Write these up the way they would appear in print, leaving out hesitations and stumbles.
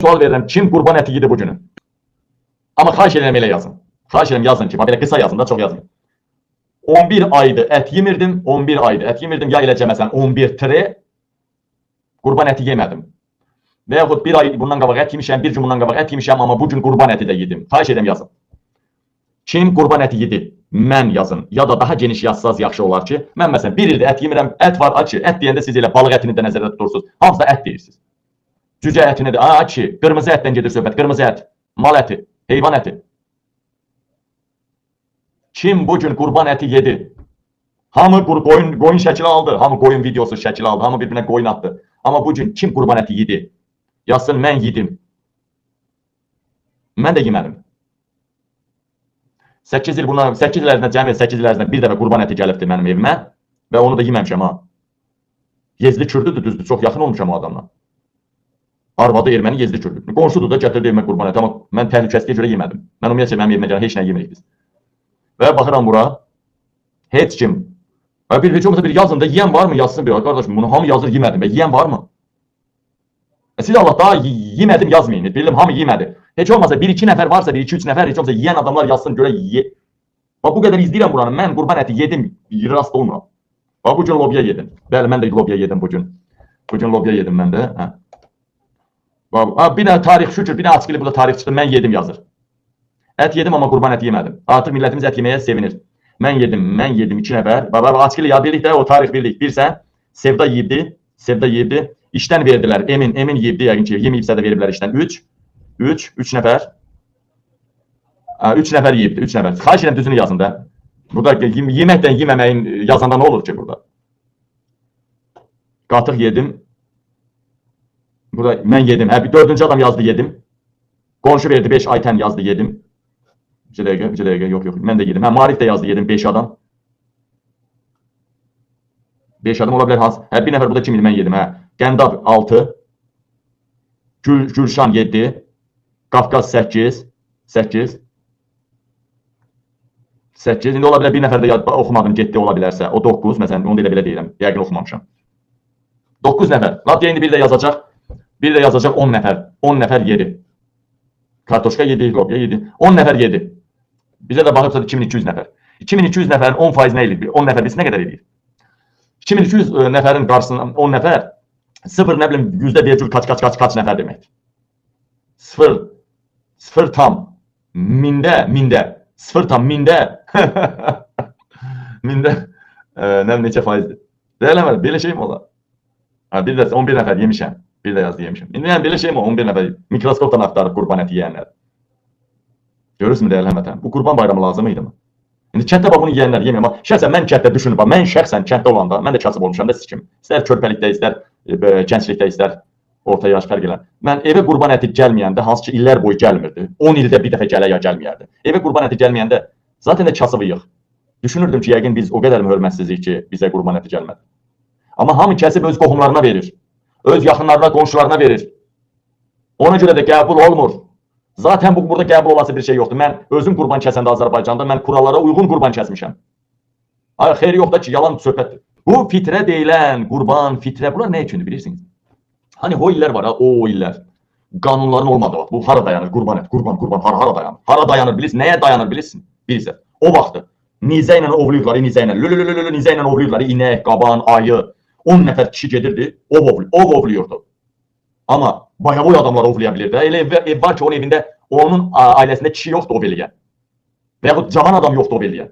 sual verirəm, kim qurban əti yedi bu günü? Amma xahiş edirəm elə yazın. Xahiş edirəm yazın ki, belə qısa yazın da, çox yazın. 11 aydır ət yemirdim, 11 aydır ət yemirdim, ya eləcə məsələn 11 tre qurban əti yemədim. Və yaxud bir ay bundan qabaq ət yemişəm, bir gün bundan qabaq ət yemişəm, amma bu gün qurban əti də yedim. Xahiş edirəm yazın. Kim qurban əti yedi? Mən yazın. Ya da daha geniş yazsaz yaxşı olar ki, mən məsələn bir ildə ət yemirəm, ət var, açı, ət deyəndə siz elə balıq ətini də nəzərdə tutursunuz. Hamısı da ət deyirsiniz. Cücə ətini də, açı, qırmızı ətdən gedir söhbət, qırmızı ət, mal əti, heyvan əti. Kim bu gün qurban əti yedi? Hamı qoyun şəkili aldı, hamı qoyun videosu şəkili aldı, hamı bir-birinə qoyun atdı. Amma bu gün kim qurban əti yedi? Yazsın, mən yedim. Mən də yemədim. 8 il bundan, 8 il ərzində, cəmi 8 il ərzində bir dəfə qurban əti gəlibdi mənim evimə və onu da yeməmişəm ha. Yezli kürdüdür, düzdür, çox yaxın olmuşam o adamla. Arvadı erməni, yezli kürdür. Qonşudur da gətirdi evimə qurban əti, amma mən təhlükəsizliyə görə yemədim. Mən ümumiyyətlə mənim evimə gələn heç nə yemirik biz. Və baxıram bura, heç kim. Heç olmasa bir yazın da, yiyən var mı? Yazsın bir, qardaşım, bunu hamı yazır, yemədim və yiyən var mı? Siz Allah daha yemədim yazmayın, bildim, hamı yemədi. Heç olmasa 1-2 nəfər varsa, 1-2-3 nəfər, heç olmasa yiyən adamlar yazsın, görə ye. Bax, bu qədər izləyirəm buranı, mən qurban əti yedim, rast olmuram. Bax, bu gün lobya yedim. Bəli, mən də lobya yedim bu gün. Bu gün lobya yedim mən də. Bax, bir də tarix şükür, bir də açıqlı burada tarix çıxdı, mən yedim yazır. Ət yedim, amma qurban əti yemədim. Artıq millətimiz ət yeməyə sevinir. Mən yedim 2 nəfər. Bax, açıqlı ya, birlikdə o tarix birlik. Birsə, Sevda yeyibdi. İşdən verdilər. Emin yeyibdi, yəqin ki, yeməyibsə də veriblər işdən. 3 nəfər. 3 nəfər yeyibdi, 3 nəfər. Xahiş edirəm düzünü yazın da. Burada yeməkdən yeməməyin yazanda nə olur ki burada? Qatıq yedim. Burada mən yedim. 4-cü adam yazdı, yedim. Qonşu verdi 5 aytən yazdı, yedim. Bir dəqiqə, yox. Mən də yedim. Marif də yazdı, yedim 5 adam. 5 adam ola bilər hansı? Bir nəfər burada kim idi, mən yedim. Qəndab 6, Gülşan 7, Qafqaz 8. İndi ola bilər bir nəfər də oxumadım, getdi ola bilərsə. O 9, məsələn, onu da elə belə deyirəm. Yəqin oxumamışam. 9 nəfər. Latya indi bir də yazacaq 10 nəfər. 10 nəfər yedi. Kartoşka yedi, lobya yedi. 10 nəfər yedi. Bizə də baxıbsa 2200 nəfər. 2200 nəfərin 10% nə edir? 10 nəfər bilsin nə qədər edir? 2200 nəfərin qarşısından 10 nəfər 0 nə bilim %1 kaç nəfər deməkdir. 0 tam mində 0 tam mində nə neçə faizdir. Deyələmər, belə şey mi olar? Bir də 11 nəfər yemişəm. Bir də yazdı yemişəm. İndi yəni belə şey mi o? 11 nəfər mikroskopdan axtarıb qurban əti yeyənlər. Görürsünüz dəyərli həmvətənlər? Bu qurban bayramı lazım idi mi? İndi kənddə bunu yeyənlər yeməyəm. Şəxsən mən kənddə düşünüb, mən şəxsən kənddə olanda, mən də kasıb olmuşam da siz kimi. İstər körpəlikdə, istər gənclikdə, istər orta yaş fərq elən. Mən evə qurban əti gəlməyəndə, hansı ki illər boyu gəlmirdi, 10 ildə bir dəfə gələ ya gəlməyərdi. Evə qurban əti gəlməyəndə zaten də kasıbıyıq. Düşünürdüm ki, yəqin biz o qədər hörmətsizlik ki, bizə qurban əti gəlmədi. Amma hamı kəsib öz qohumlarına verir, öz yaxınlarına, qonşularına verir. Ona görə də qəbul olmur. Zaten burada qəbul olası bir şey yoxdur. Mən özüm qurban kəsəndə Azərbaycanda, mən kurallara uyğun qurban kəsmişəm. Xeyri yox da ki, yalan söhbətdir. Bu fitrə deyilən, qurban, fitrə, bunlar nə üçündür bilirsiniz? Hani o illər var, o illər. Qanunların olmadığı, bu hara dayanır, qurban et, qurban, hara dayanır? Hara dayanır bilirsiniz, nəyə dayanır bilirsiniz? Bilirsə, o vaxtı nizə ilə ovluyurlar, nizə ilə ovluyurlar, inək, qaban, ayı. 10 nəfər kişi gedirdi, ov ovluyurdu. Amma bayaboy adamlar ovlaya bilir də. Elə ev var ki, onun evində, onun ailəsində kişi yoxdur ov eləyən. Və yaxud cavan adam yoxdur ov eləyən.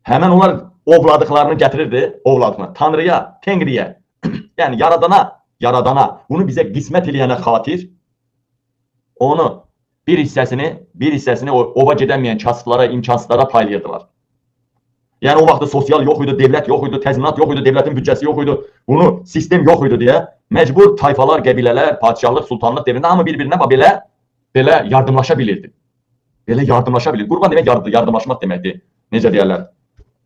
Həmən onlar ovladıqlarını gətirirdi, ovladıqlarını. Tanrıya, Tengriyə, yəni yaradana, bunu bizə qismət eləyənə xatir, onu bir hissəsini ova gedəməyən kasıblara, imkansızlara paylayırdılar. Yəni o vaxtda sosial yox idi, devlət yox idi, təzminat yox idi, devlətin büdcəsi yox idi, bunu sistem yox idi deyə məcbur tayfalar, qəbilələr, padişahlıq, sultanlıq devrində hamı bir-birinə belə yardımlaşa bilirdi. Belə yardımlaşa bilirdi. Qurban demək yardımlaşmaq deməkdir. Necə deyərlər?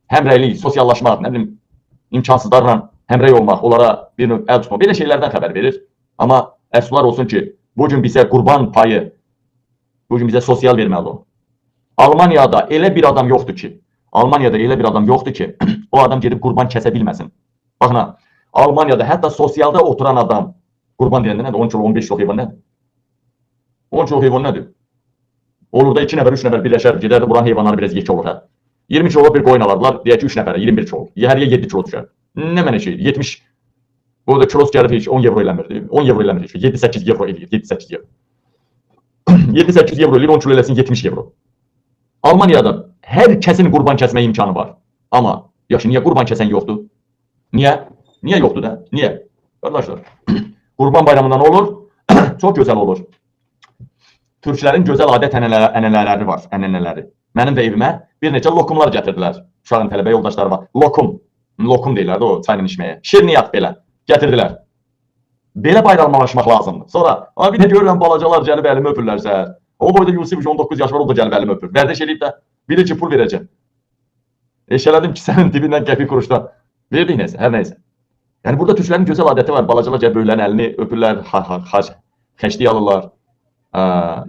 Həmrəylik, sosiallaşmaq, nə bilim, imkansızlarla həmrəy olmaq, onlara bir növ əl tutmaq, belə şeylərdən xəbər verir. Amma əfsuslar olsun ki, bu gün bizə qurban payı, bu gün bizə sosial verməli o. Almaniyada elə bir adam yoxdur ki, o adam gedib qurban kəsə bilməsin. Baxın, Almaniyada hətta sosialda oturan adam, qurban deyəndə nədir? 10 kilo, 15 kilo heyvan nədir? 10 kilo heyvan nədir? Olur da 2 nəfər, 3 nəfər birləşər, gedər buranın heyvanları biraz yekə olur, hə. 20 kilo bir qoyun alardılar, deyək ki 3 nəfərə 21 kilo. Hərəyə 7 kilo düşər. Nə mənə şey, 70 bu da kilosu gəlib heç 10 evro eləmirdi. 10 evro eləmir heç. 7-8 evro eləyir, 7-8 evro. 7-8 evro eləyir, 10 kilo eləsin 70 evro. Almaniyada hər kəsin qurban kəsmə imkanı var. Amma yaxşı, niyə qurban kəsən yoxdur? Niyə? Niyə yoxdur da? Niyə? Qardaşlar, qurban bayramında nə olur? Çox gözəl olur. Türklərin gözəl adət-ənənələri var, ənənələri. Mənim də evimə bir neçə lokumlar gətirdilər. Uşağın tələbə yoldaşları var. Lokum deyirlərdi o çayla içməyə. Şirniyyat belə gətirdilər. Belə bayramlaşmaq lazımdır. Sonra bir də görürəm balacalar gəlib əlimi öpürlər səhər. O boyda Yusif 19 yaş var, o da gəlib əlimi öpür. Vərdiş eləyib də biri ki pul verəcəm. Eşələdim ki sənin dibindən qəpik quruşdan. Verdik nəsə, hər nəysə. Yəni burada türklərin gözəl adəti var. Balacalar gəlib böyüklərin əlini öpürlər, xəşlik alırlar.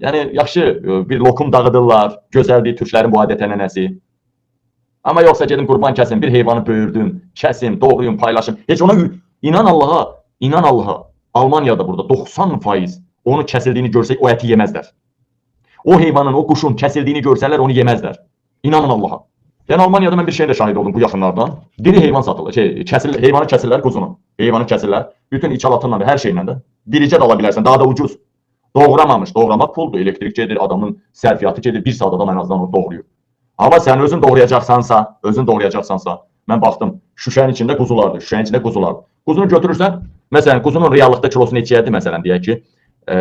Yəni yaxşı bir lokum dağıdırlar. Gözəldir türklərin bu adət-ənənəsi. Amma yoxsa gedim qurban kəsim, bir heyvanı böyürdüm, kəsim, doğrayım, paylaşım. Heç ona inan Allaha, Almaniyada burada 90% onu kəsildiyini görsək o əti yeməzlər. O heyvanın, o quşun kəsildiyini görsələr onu yeməzlər. İnanın Allaha. Yəni Almaniyada mən bir şeyə də şahid oldum bu yaxınlardan. Diri heyvan satılır, heyvanı kəsirlər quzunu. Heyvanı kəsirlər, bütün içalatınla və hər şeylə də. Diricə də ala bilərsən, daha da ucuz. Doğramamış, doğramaq puldur, elektrik gedir, adamın sərfiyyatı gedir, bir saat adam ən azından onu doğrayır. Amma sən özün doğrayacaqsansa, mən baxdım, şüşənin içində quzulardır, Quzunu götürürsən, məsələn, quzunun reallıqda kilosu neçəyədir, məsələn, deyək ki,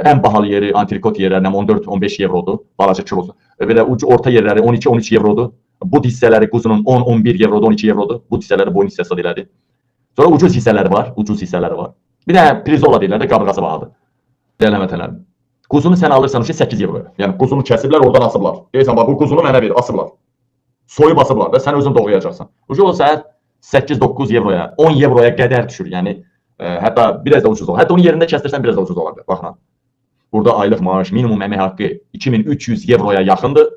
ən bahalı yeri, antrikot yerlərindən 14-15 evrodur, balaca kilosu. Belə orta yerləri 12-13 evrodur. Bu hissələri quzunun 10-11 evrodur, 12 evrodur. Bu hissələri boyun hissəsi deyilədir. Sonra ucuz hissələri var. Bir də prizola deyirlər də, qabırğası bahadır. Dəyərlənmətənlər. Quzunu sən alırsan 8 evroya. Yəni quzunu kəsiblər, oradan asıblar. Deyirsən, bax bu quzunu mənə ver, asıblar. Soyub asıblar da, sən özün doğrayacaqsan. O saat 8-9 evroya, 10 evroya qədər düşür. Yəni hətta biraz da ucuz olur. Hətta onun yerində kəsdirsən biraz da ucuz olar. Baxın. Burada aylıq maaş, minimum əmək haqqı 2300 evroya yaxındır.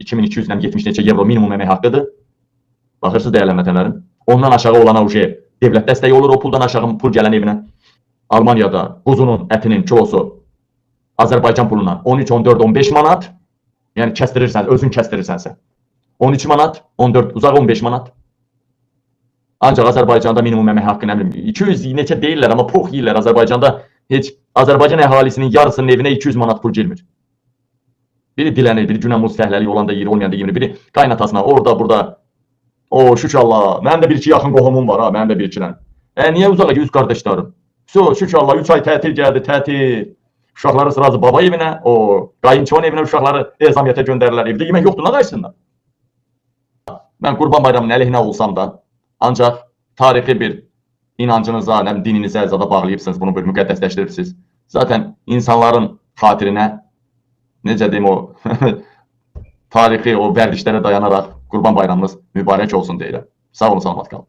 2200-dən 70 neçə evro minimum əmək haqqıdır. Baxırsınız dəyərlənmətənlərim. Ondan aşağı olana devlət dəstəyi olur, o puldan aşağı pul gələn evinə. Almaniyada quzunun ətinin kilosu Azərbaycan puluna 13, 14, 15 manat. Yəni kəstirirsən, özün kəstirirsənsə. 13 manat, 14, uzaq 15 manat. Ancaq Azərbaycanda minimum əmək haqqı nə bilim 200 neçə deyirlər, amma pox yeyirlər. Azərbaycanda heç Azərbaycan əhalisinin yarısının evinə 200 manat pul girmir. Biri dilənir, biri günəmuz fəhləlik olanda yeri, olmayanda yemir, biri qaynatasına, orada, burada. O, şükür Allah, mənim də bir-iki yaxın qohumum var, mənim də bir-ikilən. Niyə uzağa yüz qardaşlarım? Şükür Allah, 3 ay tətil gəldi, tətil. Uşaqları sırası baba evinə, o qayınçonun evinə uşaqları ezamiyyətə göndərirlər. Evdə yemək yoxdur, nə qaysınlar? Mən Qurban Bayramının əleyhinə olsam da, ancaq tarixi bir inancınıza, dininizə zada bağlayıbsınız, bunu bir müqəddəsləşdirirsiniz. Zaten insanların xatirinə, necə deyim o, tarixi o vərdişlərə dayanaraq Qurban Bayramınız mübarək olsun deyirəm. Sağ olun, salamat qalın.